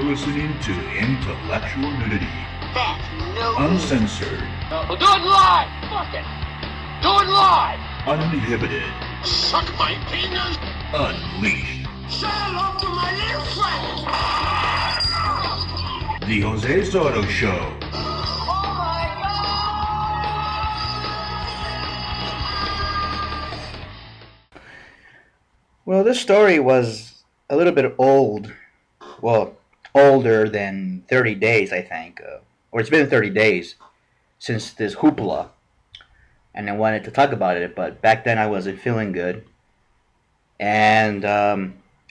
listening to Intellectual Nudity. That's no Uncensored. Do it live! Fuck it! Do it live! Uninhibited. Suck my penis! Unleashed. Say hello to my little friend! The Jose Soto Show. Oh my God! Well, this story was a little bit old. Well, older than 30 days, I think. Or it's been 30 days since this hoopla. And I wanted to talk about it, but back then I wasn't feeling good. And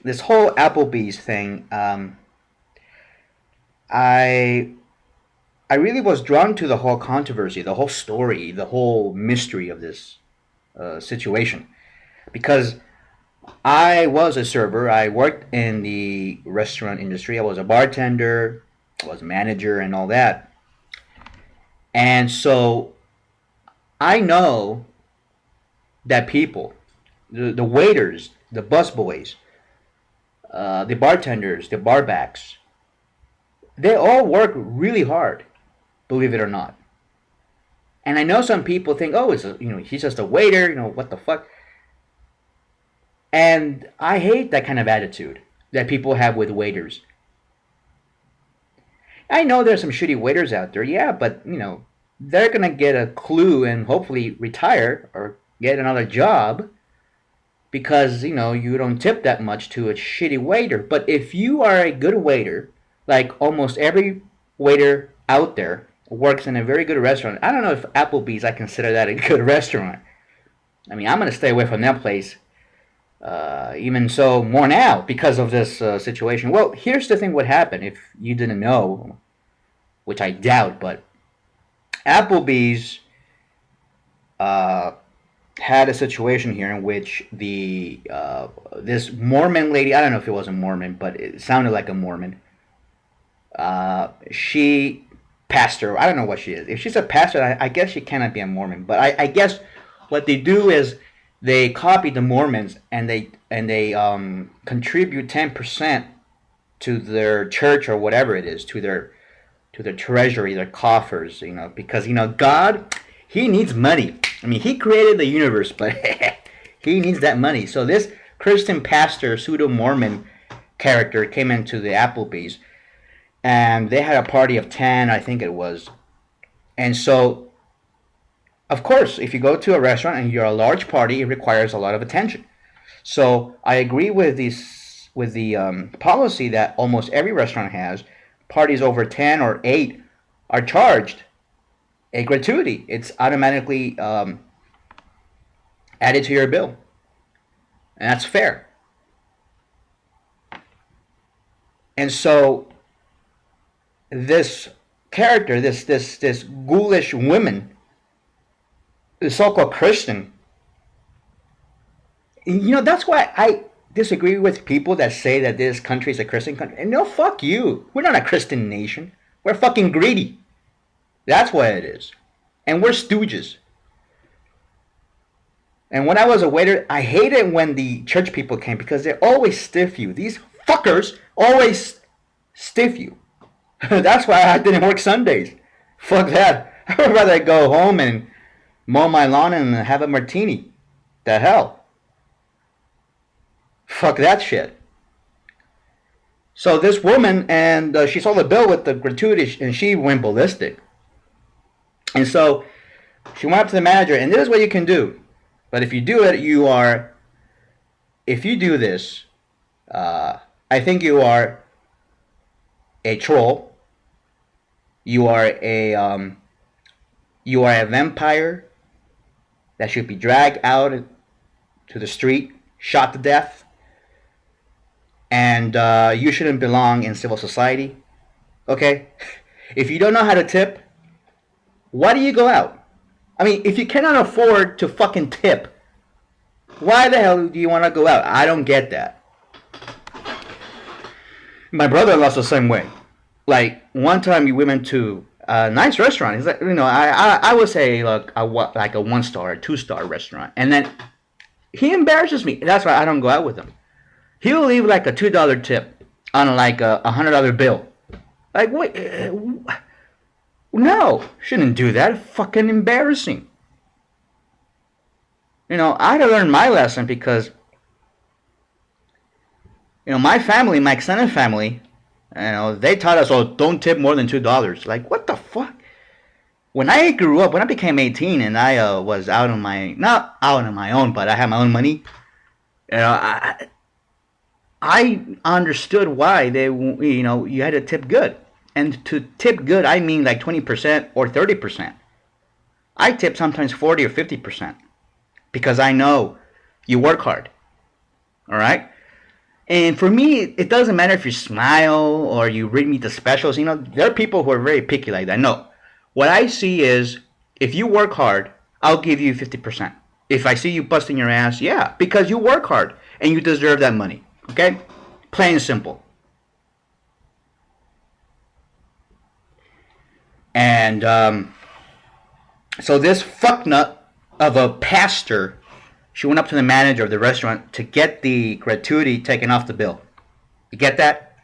this whole Applebee's thing, I really was drawn to the whole controversy, the whole story, the whole mystery of this situation. Because I was a server. I worked in the restaurant industry. I was a bartender, I was a manager, and all that. And so I know that people, the waiters, the busboys, the bartenders, the barbacks, they all work really hard, believe it or not. And I know some people think, oh, he's just a waiter, what the fuck? And I hate that kind of attitude that people have with waiters. I know there's some shitty waiters out there, yeah, but, they're going to get a clue and hopefully retire or get another job because, you don't tip that much to a shitty waiter. But if you are a good waiter, like almost every waiter out there works in a very good restaurant. I don't know if Applebee's, I consider that a good restaurant. I mean, I'm going to stay away from that place. Even so, more now because of this situation. Well, here's the thing: what happened? If you didn't know, which I doubt, but Applebee's had a situation here in which this Mormon lady—I don't know if it was a Mormon, but it sounded like a Mormon. She pastor. I don't know what she is. If she's a pastor, I guess she cannot be a Mormon. But I guess what they do is they copy the Mormons and they contribute 10% to their church or whatever it is, to their treasury, their coffers, because God, He needs money. I mean, He created the universe, but He needs that money. So this Christian pastor, pseudo Mormon character came into the Applebee's, and they had a party of 10, I think it was, and so. Of course, if you go to a restaurant and you're a large party, it requires a lot of attention. So I agree with the policy that almost every restaurant has. Parties over 10 or 8 are charged a gratuity. It's automatically added to your bill, and that's fair. And so this character, this ghoulish woman, the so-called Christian, that's why I disagree with people that say that this country is a Christian country. And no, fuck you. We're not a Christian nation. We're fucking greedy. That's what it is. And we're stooges. And when I was a waiter, I hated when the church people came because they always stiff you. These fuckers always stiff you. That's why I didn't work Sundays. Fuck that. I would rather go home and mow my lawn and have a martini. The hell? Fuck that shit. So this woman, and she saw the bill with the gratuity, and she went ballistic. And so she went up to the manager, and this is what you can do. But if you do it, if you do this, I think you are a troll. You are a vampire that should be dragged out to the street, shot to death, and you shouldn't belong in civil society, okay? If you don't know how to tip, why do you go out? I mean, if you cannot afford to fucking tip, why the hell do you want to go out? I don't get that. My brother-in-law's the same way. Like, one time we went to a nice restaurant. It's like, I would say like a 1-star, a 2-star restaurant. And then he embarrasses me. That's why I don't go out with him. He'll leave like a $2 tip. on like a $100 bill. Like, wait, no, shouldn't do that. Fucking embarrassing. I had to learn my lesson because, my family, my extended family, they taught us, oh, don't tip more than $2. Like, what the fuck? When I grew up, when I became 18 and I was out on not out on my own, but I had my own money, I understood why you had to tip good. And to tip good, I mean like 20% or 30%. I tip sometimes 40 or 50% because I know you work hard. All right? And for me, it doesn't matter if you smile or you read me the specials. There are people who are very picky like that. No. What I see is, if you work hard, I'll give you 50%. If I see you busting your ass, yeah, because you work hard and you deserve that money. Okay? Plain and simple. And so this fucknut of a pastor, she went up to the manager of the restaurant to get the gratuity taken off the bill. You get that?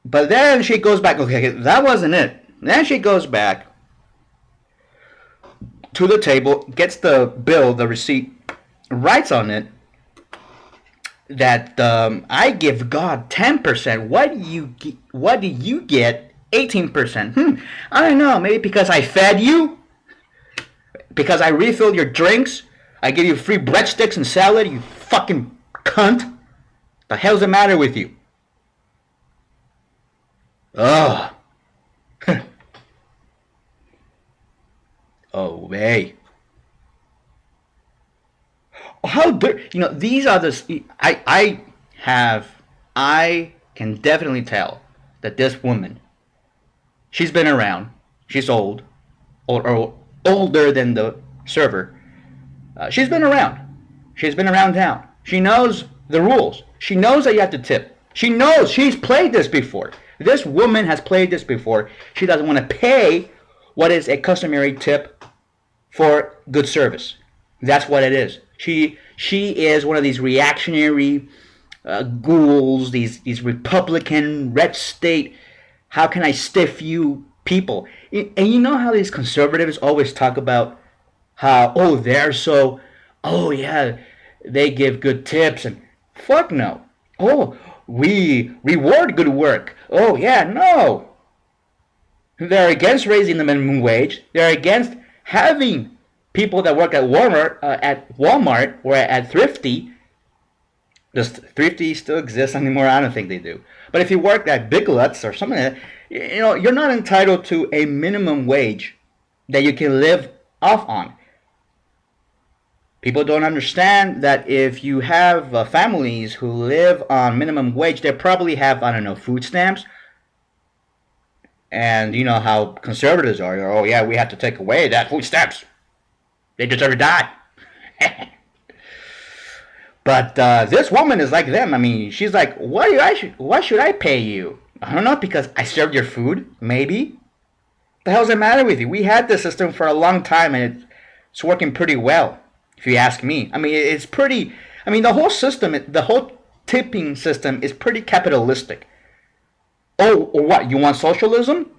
But then she goes back. Okay, that wasn't it. Then she goes back to the table, gets the bill, the receipt, writes on it that I give God 10%. What do you get 18%? I don't know. Maybe because I fed you? Because I refilled your drinks? I give you free breadsticks and salad? You fucking cunt. The hell's the matter with you? Ugh. Oh, hey. How dare these are the I can definitely tell that this woman, she's been around, she's old, or older than the server. She's been around town. She knows the rules. She knows that you have to tip. She knows, she's played this before. This woman has played this before. She doesn't want to pay what is a customary tip for good service. That's what it is. She is one of these reactionary ghouls, these Republican, red state, how can I stiff you people. And you know how these conservatives always talk about how, they give good tips, and fuck no. Oh, we reward good work. Oh yeah, no. They're against raising the minimum wage. They're against having people that work at Walmart or at Thrifty. Does Thrifty still exist anymore? I don't think they do. But if you work at Big Lots or something like that, you're not entitled to a minimum wage that you can live off on. People don't understand that if you have families who live on minimum wage, they probably have, food stamps. And you know how conservatives are. Oh yeah, we have to take away that food stamps. They deserve to die. But this woman is like them. I mean, she's like, why should I pay you? I don't know, because I served your food, maybe. The hell's the matter with you? We had this system for a long time, and it's working pretty well, if you ask me. I mean, it's pretty. I mean, the whole system, the whole tipping system is pretty capitalistic. Oh, or what? You want socialism?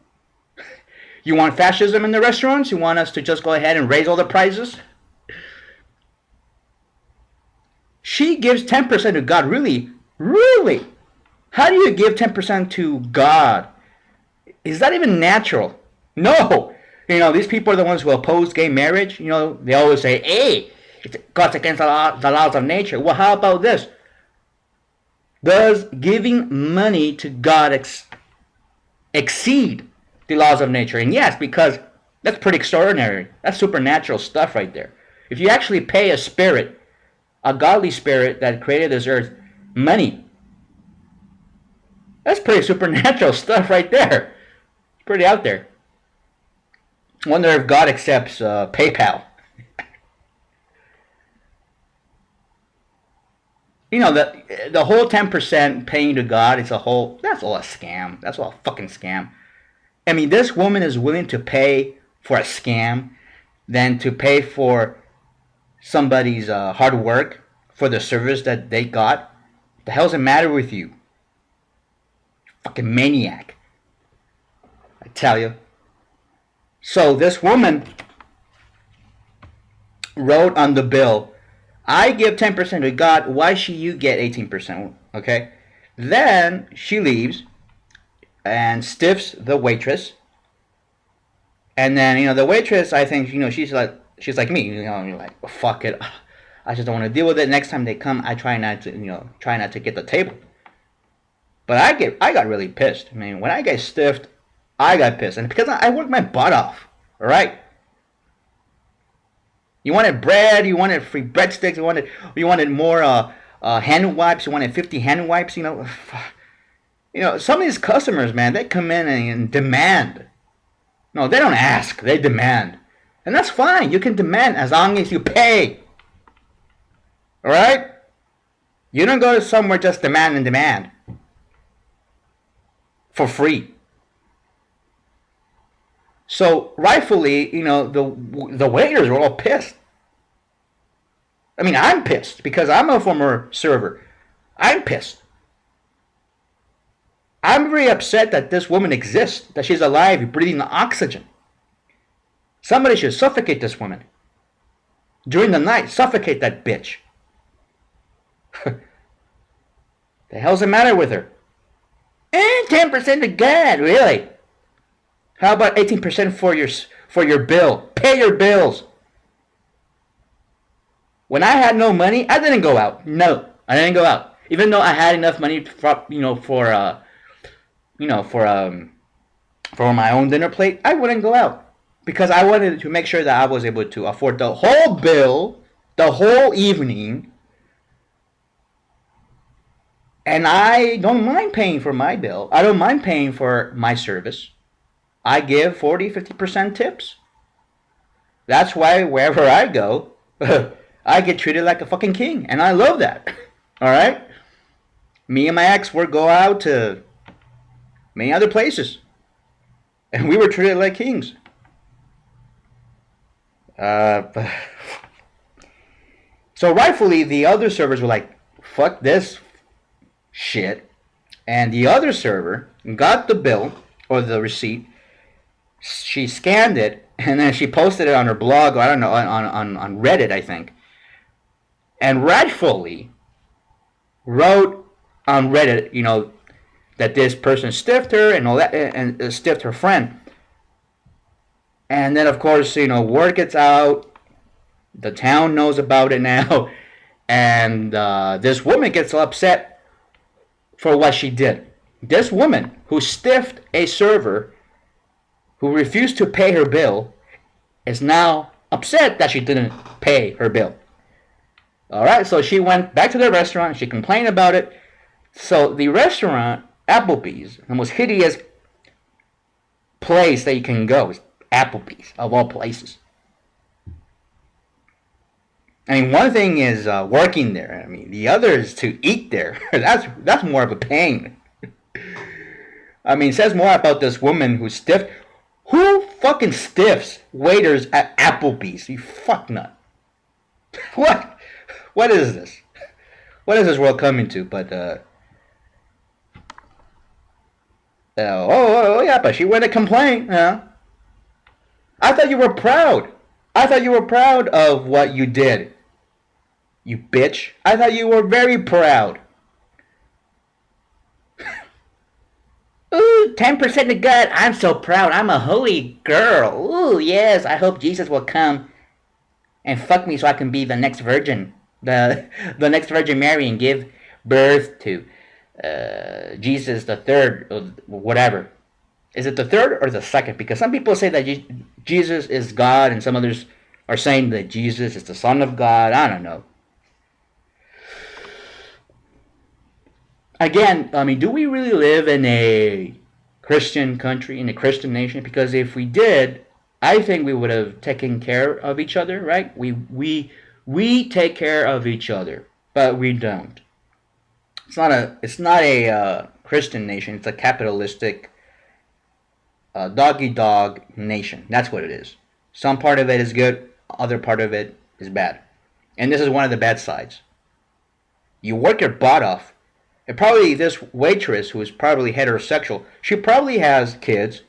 You want fascism in the restaurants? You want us to just go ahead and raise all the prices? She gives 10% to God. Really? Really? How do you give 10% to God? Is that even natural? No. These people are the ones who oppose gay marriage. They always say, hey, it goes against the laws of nature. Well, how about this? Does giving money to God exceed the laws of nature? And yes, because that's pretty extraordinary. That's supernatural stuff right there. If you actually pay a spirit, a godly spirit that created this earth, money, that's pretty supernatural stuff right there. It's pretty out there. I wonder if God accepts PayPal. The whole 10% paying to God, that's all a scam. That's all a fucking scam. I mean, this woman is willing to pay for a scam than to pay for somebody's hard work for the service that they got. The hell's the matter with you? Fucking maniac. I tell you. So this woman wrote on the bill, I give 10% to God, why should you get 18%? Okay? Then she leaves and stiffs the waitress. And then, the waitress, I think, she's like me, you're like, well, fuck it. I just don't want to deal with it. Next time they come, I try not to get the table. But I got really pissed. I mean, when I get stiffed, I got pissed. And because I worked my butt off, all right? You wanted bread, you wanted free breadsticks, you wanted more hand wipes, you wanted 50 hand wipes, some of these customers, man, they come in and demand. No, they don't ask, they demand. And that's fine, you can demand as long as you pay. Alright? You don't go to somewhere just demand and demand. For free. So, rightfully, the waiters were all pissed. I mean, I'm pissed because I'm a former server. I'm pissed. I'm very upset that this woman exists, that she's alive, breathing the oxygen. Somebody should suffocate this woman. During the night, suffocate that bitch. The hell's the matter with her? 10% to God, really? How about 18% for your bill? Pay your bills. When I had no money, I didn't go out. No, I didn't go out. Even though I had enough money for my own dinner plate, I wouldn't go out because I wanted to make sure that I was able to afford the whole bill, the whole evening. And I don't mind paying for my bill. I don't mind paying for my service. I give 40-50% tips. That's why wherever I go, I get treated like a fucking king. And I love that. Alright? Me and my ex would go out to many other places. And we were treated like kings. So rightfully, the other servers were like, fuck this shit. And the other server got the bill or the receipt. She scanned it and then she posted it on her blog, or I don't know, on Reddit, I think. And rightfully wrote on Reddit, that this person stiffed her and all that, and stiffed her friend. And then, of course, word gets out. The town knows about it now. And this woman gets upset for what she did. This woman who stiffed a server who refused to pay her bill is now upset that she didn't pay her bill. Alright, so she went back to the restaurant. She complained about it. So the restaurant, Applebee's, the most hideous place that you can go is Applebee's, of all places. I mean, one thing is working there. I mean, the other is to eat there. That's more of a pain. I mean, it says more about this woman who stiffed. Who fucking stiffs waiters at Applebee's? You fucknut. What? What is this? What is this world coming to? But yeah, but she went to complain. I thought you were proud. I thought you were proud of what you did. You bitch. I thought you were very proud. Ooh, 10% to God. I'm so proud. I'm a holy girl. Ooh, yes. I hope Jesus will come and fuck me so I can be the next virgin. The next Virgin Mary and give birth to Jesus the third, or whatever. Is it the third or the second? Because some people say that Jesus is God, and some others are saying that Jesus is the Son of God. I don't know. Again, I mean, do we really live in a Christian country, in a Christian nation? Because if we did, I think we would have taken care of each other, right? We take care of each other, but we don't. It's not a Christian nation. It's a capitalistic dog-eat-dog nation. That's what it is. Some part of it is good, other part of it is bad. And this is one of the bad sides. You work your butt off And probably this waitress, who is probably heterosexual, she probably has kids.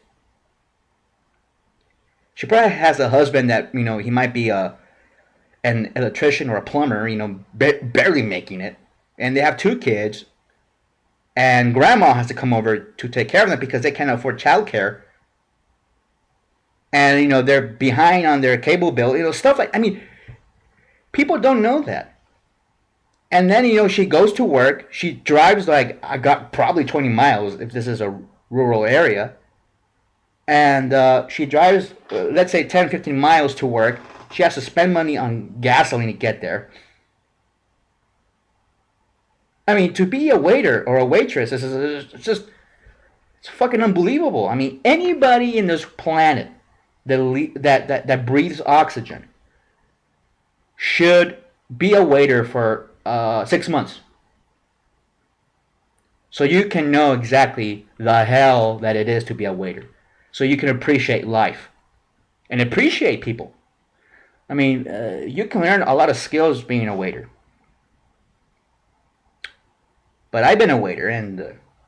She probably has a husband that, he might be an electrician or a plumber, barely making it. And they have two kids. And grandma has to come over to take care of them because they can't afford childcare. And, they're behind on their cable bill, stuff like, people don't know that. And then, she goes to work. She drives I got probably 20 miles if this is a rural area. And she drives, let's say, 10, 15 miles to work. She has to spend money on gasoline to get there. To be a waiter or a waitress, it's fucking unbelievable. Anybody in this planet that breathes oxygen should be a waiter for 6 months. So you can know exactly the hell that it is to be a waiter. So you can appreciate life and appreciate people. You can learn a lot of skills being a waiter. But I've been a waiter, and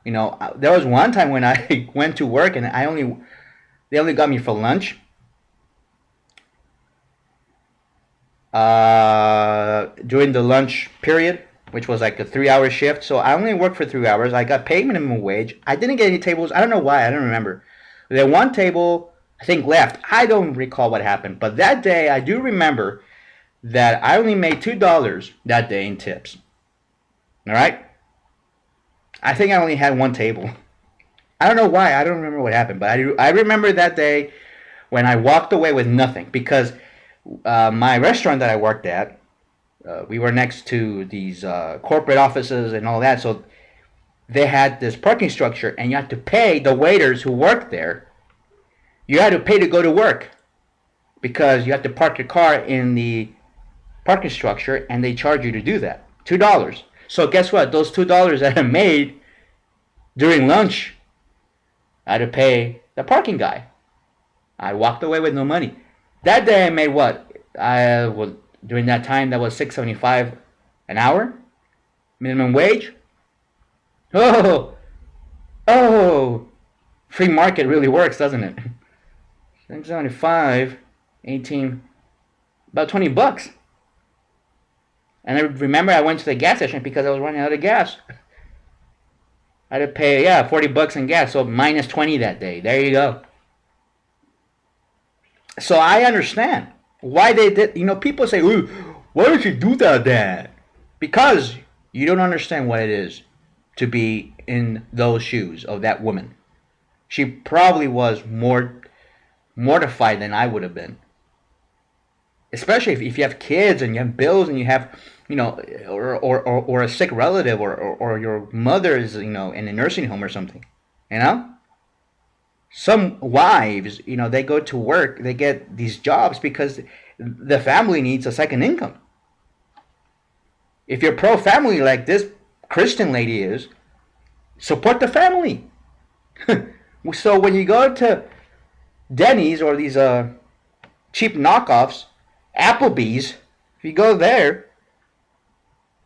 there was one time when I went to work and they only got me for lunch. During the lunch period, which was like a 3-hour shift. So I only worked for 3 hours. I got paid minimum wage. I didn't get any tables. I don't know why. I don't remember. There one table, I think, left. I don't recall what happened. But that day, I do remember that I only made $2 that day in tips. All right? I think I only had one table. I don't know why. I don't remember what happened. But I remember that day when I walked away with nothing. Because my restaurant that I worked at, we were next to these corporate offices and all that. So they had this parking structure, and you had to pay the waiters who worked there. You had to pay to go to work because you have to park your car in the parking structure, and they charge you to do that. $2. So guess what? Those $2 that I made during lunch, I had to pay the parking guy. I walked away with no money. That day I made what? During that time, that was $6.75 an hour, minimum wage. Oh, free market really works, doesn't it? $6.75, 18, about $20. And I remember I went to the gas station because I was running out of gas. I had to pay, $40 in gas, so minus 20 that day. There you go. So I understand why they did. People say, "Ooh, why did you do that, Dad?" Because you don't understand what it is to be in those shoes of that woman. She probably was more mortified than I would have been. Especially if you have kids and you have bills and you have, or a sick relative or your mother is, in a nursing home or something, Some wives, they go to work, they get these jobs because the family needs a second income. If you're pro-family like this Christian lady is, support the family. So when you go to Denny's or these cheap knockoffs, Applebee's, if you go there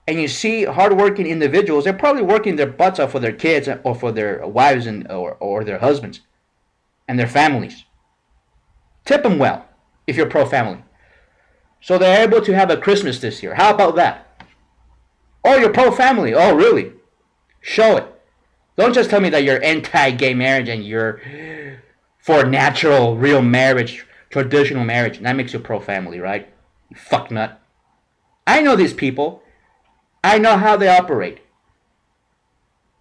and you see hardworking individuals, they're probably working their butts off for their kids or for their wives or their husbands and their families. Tip them well if you're pro-family. So they're able to have a Christmas this year. How about that? Oh, you're pro-family. Oh, really? Show it. Don't just tell me that you're anti-gay marriage and you're for natural, real marriage, traditional marriage. And that makes you pro-family, right? You fucknut. I know these people. I know how they operate.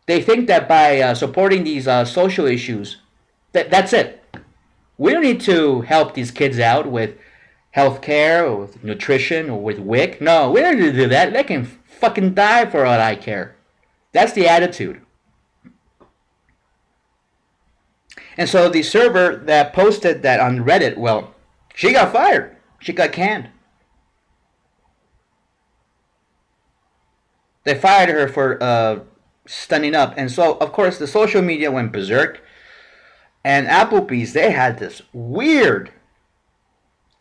They think that by supporting these social issues, that's it. We don't need to help these kids out with health care or with nutrition or with WIC. No, we don't need to do that. They can fucking die for all I care. That's the attitude. And so the server that posted that on Reddit, well, she got fired. She got canned. They fired her for standing up. And so, of course, the social media went berserk. And Applebee's, they had this weird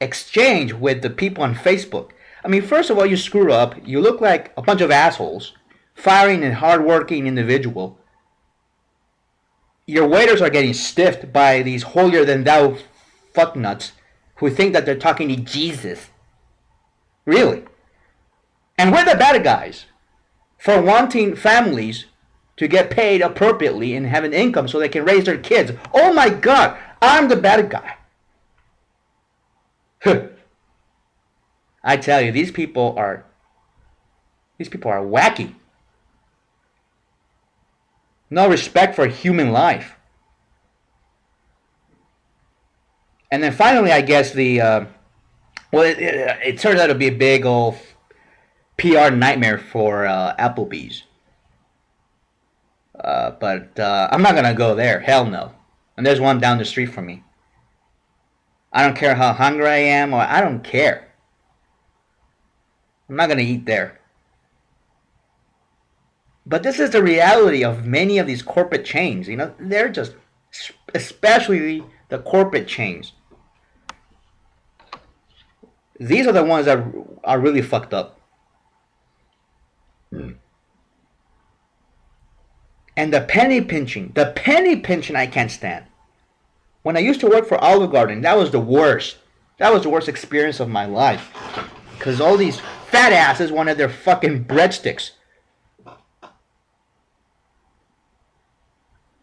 exchange with the people on Facebook. I mean, first of all, you screw up. You look like a bunch of assholes firing and hardworking individual, your waiters are getting stiffed by these holier-than-thou fucknuts who think that they're talking to Jesus. Really. And we're the bad guys for wanting families to get paid appropriately and have an income so they can raise their kids. Oh my God, I'm the bad guy. I tell you, these people are wacky. No respect for human life. And then finally, I guess it turns out to be a big old PR nightmare for Applebee's. But I'm not gonna go there. Hell no. And there's one down the street from me. I don't care how hungry I am, or I don't care. I'm not gonna eat there. But this is the reality of many of these corporate chains. You know, they're just, especially the corporate chains. These are the ones that are really fucked up. And the penny pinching I can't stand. When I used to work for Olive Garden, that was the worst. That was the worst experience of my life. Because all these fat asses wanted their fucking breadsticks.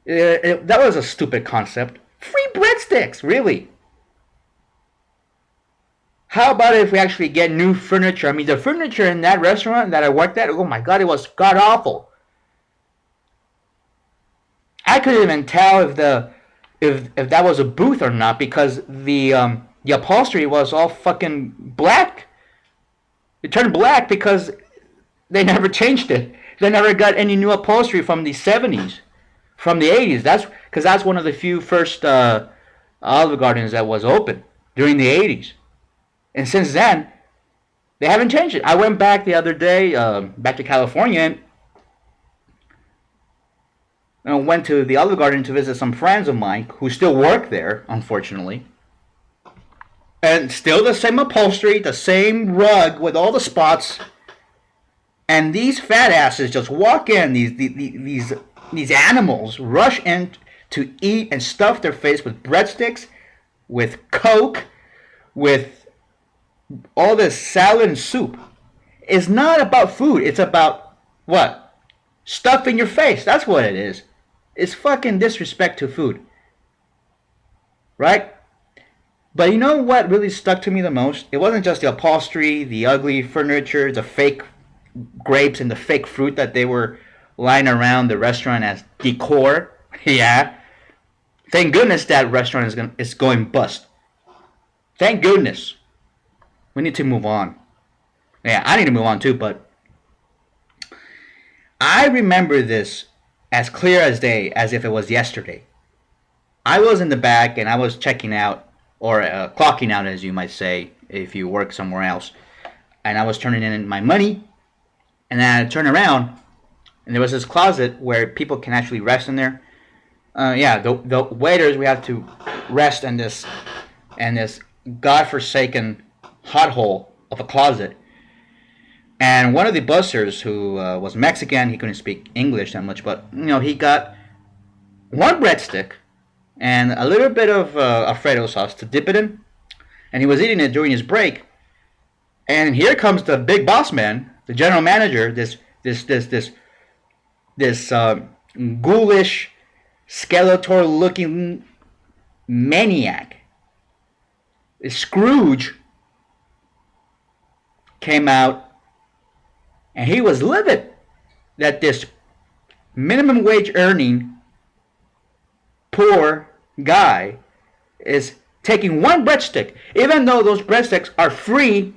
That was a stupid concept. Free breadsticks, really. How about if we actually get new furniture? I mean, the furniture in that restaurant that I worked at, oh my God, it was god awful. I couldn't even tell if that was a booth or not because the upholstery was all fucking black. It turned black because they never changed it. They never got any new upholstery from the 70s, from the 80s. That's one of the few first Olive Gardens that was open during the 80s. And since then, they haven't changed it. I went back the other day, back to California, and I went to the Olive Garden to visit some friends of mine who still work there, unfortunately. And still the same upholstery, the same rug with all the spots. And these fat asses just walk in, these animals rush in to eat and stuff their face with breadsticks, with Coke, with all this salad and soup. It's not about food. It's about what? Stuff in your face. That's what it is. It's fucking disrespect to food. Right? But you know what really stuck to me the most? It wasn't just the upholstery, the ugly furniture, the fake grapes and the fake fruit that they were lying around the restaurant as decor. Yeah. Thank goodness that restaurant is going bust. Thank goodness. We need to move on. Yeah, I need to move on too, but I remember this as clear as day, as if it was yesterday. I was in the back and I was checking out, or clocking out, as you might say, if you work somewhere else. And I was turning in my money, and then I turned around, and there was this closet where people can actually rest in there. The waiters, we have to rest in this godforsaken hot hole of a closet. And one of the bussers, who was Mexican, he couldn't speak English that much, but he got one breadstick and a little bit of Alfredo sauce to dip it in, and he was eating it during his break. And here comes the big boss man, the general manager, this ghoulish, Skeletor-looking maniac. Scrooge came out, and he was livid that this minimum wage earning poor guy is taking one breadstick, even though those breadsticks are free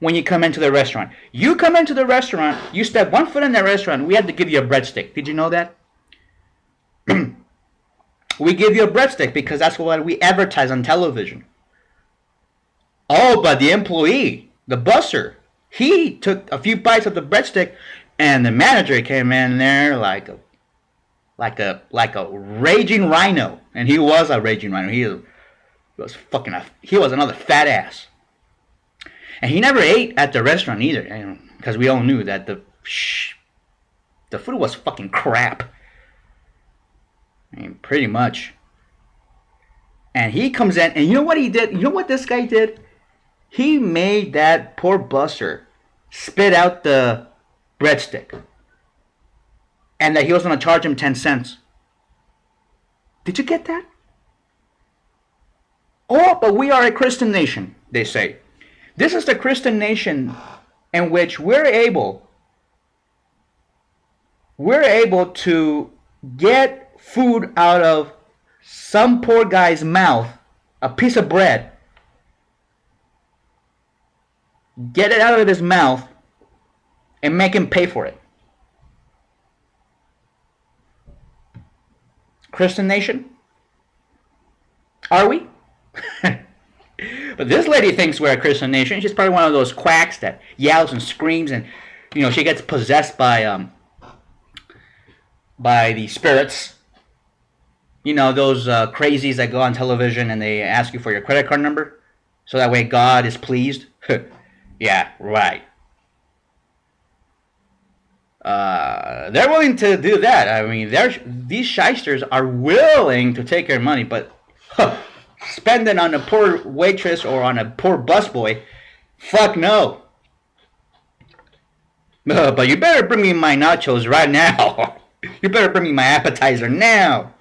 when you come into the restaurant. You come into the restaurant, you step one foot in the restaurant, we have to give you a breadstick. Did you know that? We give you a breadstick because that's what we advertise on television. Oh, but the employee, the busser, he took a few bites of the breadstick, and the manager came in there like a raging rhino, and he was a raging rhino. He was another fat ass, and he never ate at the restaurant either, because we all knew that The food was fucking crap. I mean, pretty much. And he comes in, and you know what he did? You know what this guy did? He made that poor busser spit out the breadstick. And that he was going to charge him 10 cents. Did you get that? Oh, but we are a Christian nation, they say. This is the Christian nation in which we're able to get food out of some poor guy's mouth, a piece of bread, get it out of his mouth, and make him pay for it. Christian nation? Are we? But this lady thinks we're a Christian nation. She's probably one of those quacks that yells and screams, and she gets possessed by the spirits. Those crazies that go on television and they ask you for your credit card number, so that way God is pleased. Yeah, right. They're willing to do that. I mean, these shysters are willing to take your money, but spend it on a poor waitress or on a poor busboy, fuck no. But you better bring me my nachos right now. You better bring me my appetizer now.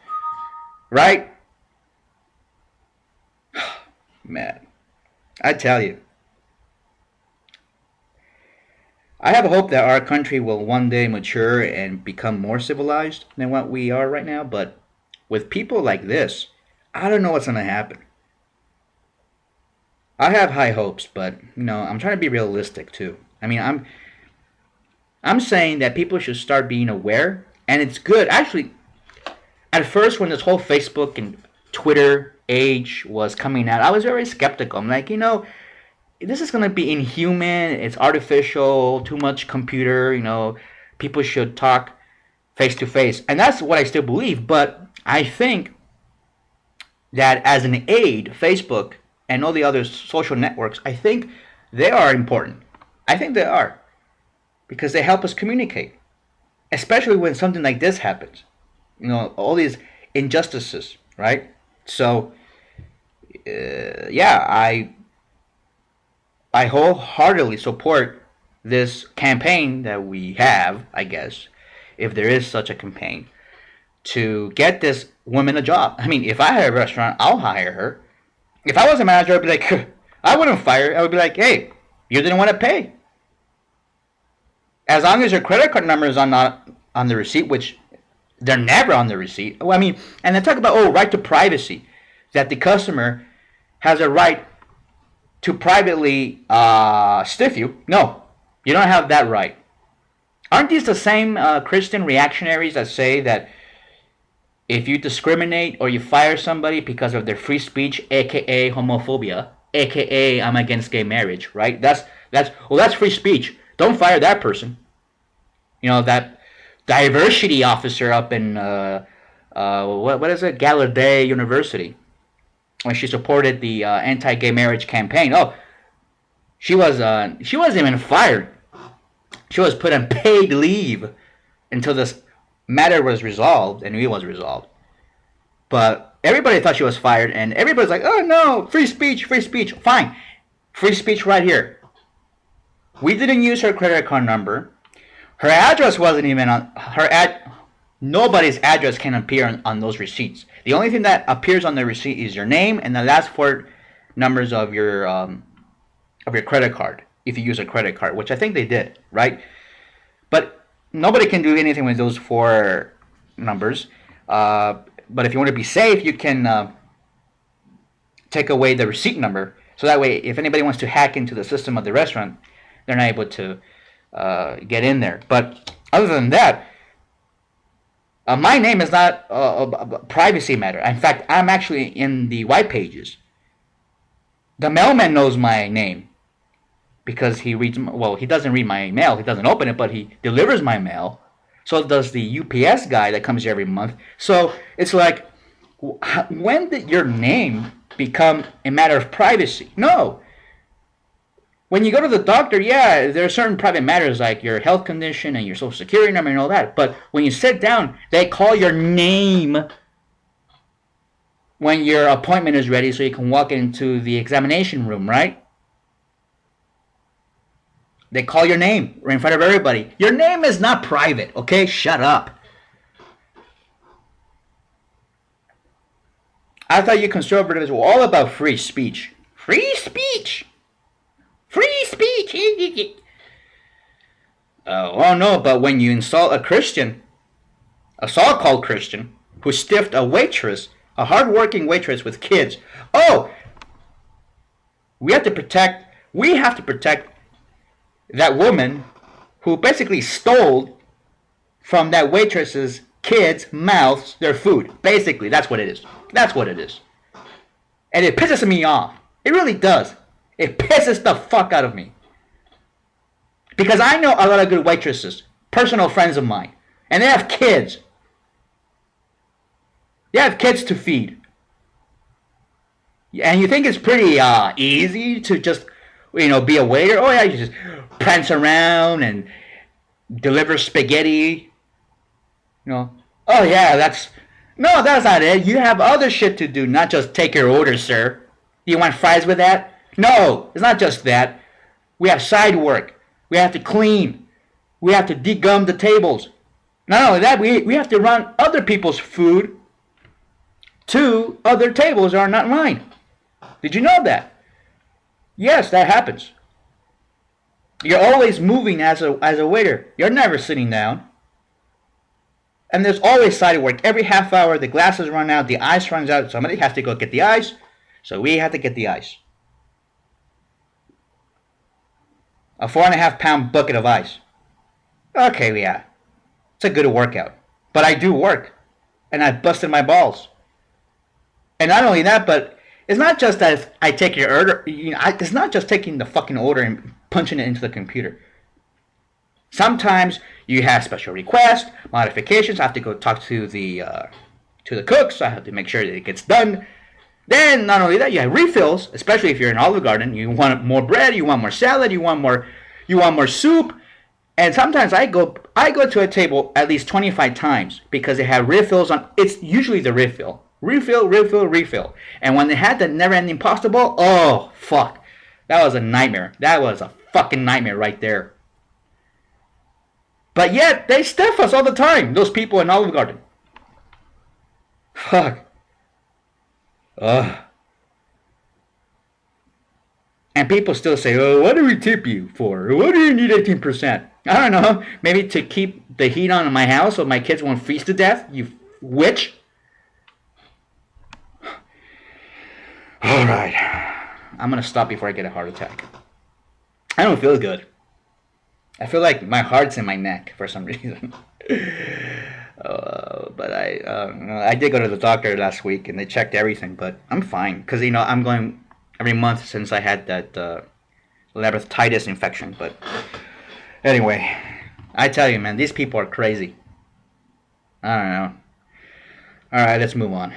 Right? Man, I tell you. I have hope that our country will one day mature and become more civilized than what we are right now, but with people like this, I don't know what's going to happen. I have high hopes, but I'm trying to be realistic too. I mean, I'm saying that people should start being aware, and it's good. Actually, at first when this whole Facebook and Twitter age was coming out, I was very skeptical. I'm like, this is going to be inhuman, it's artificial, too much computer, people should talk face to face. And that's what I still believe, but I think that as an aid, Facebook and all the other social networks, I think they are important. I think they are. Because they help us communicate. Especially when something like this happens. All these injustices, right? So, yeah, I wholeheartedly support this campaign that we have, I guess, if there is such a campaign, to get this woman a job. I mean, if I had a restaurant, I'll hire her. If I was a manager, I'd be like, I wouldn't fire her. I would be like, hey, you didn't want to pay. As long as your credit card number is on the receipt, which they're never on the receipt. Well, I mean, and they talk about, right to privacy, that the customer has a right to privately stiff you. No, you don't have that right. Aren't these the same Christian reactionaries that say that if you discriminate or you fire somebody because of their free speech, aka homophobia, aka I'm against gay marriage, right? That's free speech. Don't fire that person. That diversity officer up in what is it, Gallaudet University, when she supported the anti-gay marriage campaign. Oh, she wasn't even fired. She was put on paid leave until this matter was resolved, and it was resolved. But everybody thought she was fired, and everybody's like, oh no, free speech, free speech. Fine, free speech right here. We didn't use her credit card number. Her address wasn't even on nobody's address can appear on those receipts. The only thing that appears on the receipt is your name and the last four numbers of your credit card, if you use a credit card, which I think they did, right? But nobody can do anything with those four numbers. But if you want to be safe, you can take away the receipt number. So that way, if anybody wants to hack into the system of the restaurant, they're not able to get in there. But other than that, my name is not a privacy matter. In fact, I'm actually in the white pages. The mailman knows my name because he reads. Well, he doesn't read my mail. He doesn't open it, but he delivers my mail. So does the UPS guy that comes here every month. So it's like, when did your name become a matter of privacy? No. When you go to the doctor, yeah, there are certain private matters like your health condition and your social security number and all that. But when you sit down, they call your name when your appointment is ready so you can walk into the examination room, right? They call your name right in front of everybody. Your name is not private, okay? Shut up. I thought you conservatives were all about free speech. Free speech! Free speech! Oh no, but when you insult a Christian, a so-called Christian, who stiffed a waitress, a hard-working waitress with kids, oh, we have to protect that woman who basically stole from that waitress's kids' mouths their food. Basically, that's what it is. That's what it is. And it pisses me off. It really does. It pisses the fuck out of me. Because I know a lot of good waitresses, personal friends of mine, and they have kids. They have kids to feed. And you think it's pretty easy to just, be a waiter? Oh yeah, you just prance around and deliver spaghetti. Oh yeah, that's not it. You have other shit to do, not just take your order, sir. Do you want fries with that? No, it's not just that. We have side work. We have to clean. We have to degum the tables. Not only that, we have to run other people's food to other tables that are not mine. Did you know that? Yes, that happens. You're always moving as a waiter. You're never sitting down. And there's always side work. Every half hour, the glasses run out, the ice runs out. Somebody has to go get the ice. So we have to get the ice. A 4.5 pound bucket of ice. Okay, yeah. It's a good workout. But I do work. And I busted my balls. And not only that, but it's not just that I take your order. It's not just taking the fucking order and punching it into the computer. Sometimes you have special requests, modifications. I have to go talk to the cooks. I have to make sure that it gets done. Then, not only that, you have refills, especially if you're in Olive Garden. You want more bread, you want more salad, you want more soup. And sometimes I go to a table at least 25 times because they have refills on. It's usually the refill. Refill. And when they had the never-ending pasta bowl, oh, fuck. That was a nightmare. That was a fucking nightmare right there. But yet, they stiff us all the time, those people in Olive Garden. Fuck. Ugh. And people still say, oh, what do we tip you for? What do you need 18%? I don't know. Maybe to keep the heat on in my house so my kids won't freeze to death, you witch. Alright. I'm going to stop before I get a heart attack. I don't feel good. I feel like my heart's in my neck for some reason. But I did go to the doctor last week and they checked everything, but I'm fine. Because, I'm going every month since I had that labyrinthitis infection. But anyway, I tell you, man, these people are crazy. I don't know. Alright, let's move on.